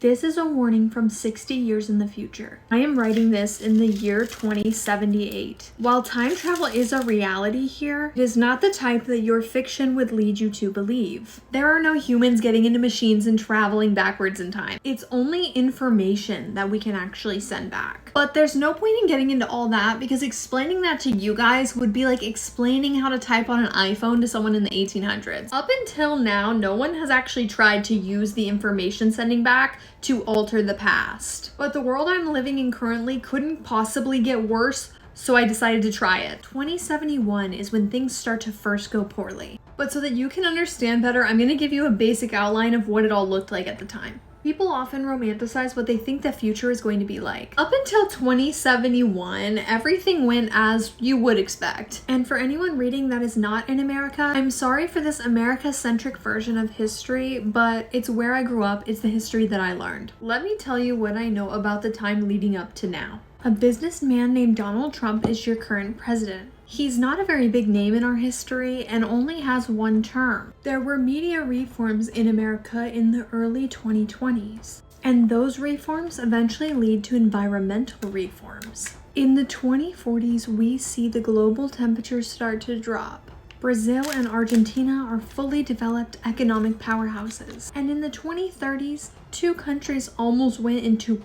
This is a warning from 60 years in the future. I am writing this in the year 2078. While time travel is a reality here, it is not the type that your fiction would lead you to believe. There are no humans getting into machines and traveling backwards in time. It's only information that we can actually send back. But there's no point in getting into all that because explaining that to you guys would be like explaining how to type on an iPhone to someone in the 1800s. Up until now, no one has actually tried to use the information sending back to alter the past. But the world I'm living in currently couldn't possibly get worse, so I decided to try it. 2071 is when things start to first go poorly. But so that you can understand better, I'm gonna give you a basic outline of what it all looked like at the time. People often romanticize what they think the future is going to be like. Up until 2071, everything went as you would expect. And for anyone reading that is not in America, I'm sorry for this America-centric version of history, but it's where I grew up, it's the history that I learned. Let me tell you what I know about the time leading up to now. A businessman named Donald Trump is your current president. He's not a very big name in our history and only has one term. There were media reforms in America in the early 2020s, and those reforms eventually lead to environmental reforms. In the 2040s, we see the global temperatures start to drop. Brazil and Argentina are fully developed economic powerhouses. And in the 2030s, two countries almost went into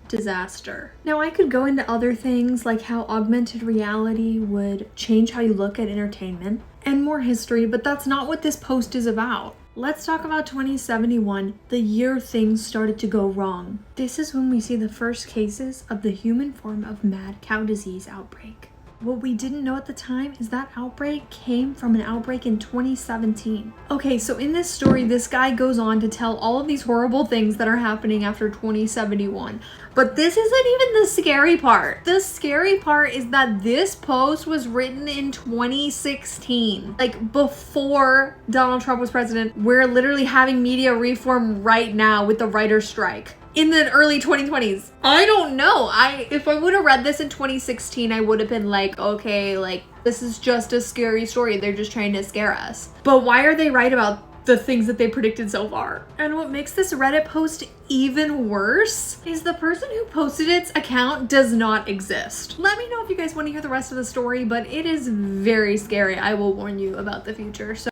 disaster. Now I could go into other things like how augmented reality would change how you look at entertainment and more history, but that's not what this post is about. Let's talk about 2071, the year things started to go wrong. This is when we see the first cases of the human form of mad cow disease outbreak. What we didn't know at the time is that outbreak came from an outbreak in 2017. Okay, so in this story, this guy goes on to tell all of these horrible things that are happening after 2071. But this isn't even the scary part. The scary part is that this post was written in 2016. Like before Donald Trump was president. We're literally having media reform right now with the writer's strike. In the early 2020s. I don't know. If I would have read this in 2016, I would have been like, okay, like this is just a scary story. They're just trying to scare us. But why are they right about the things that they predicted so far? And what makes this Reddit post even worse is the person who posted its account does not exist. Let me know if you guys want to hear the rest of the story, but it is very scary. I will warn you about the future. So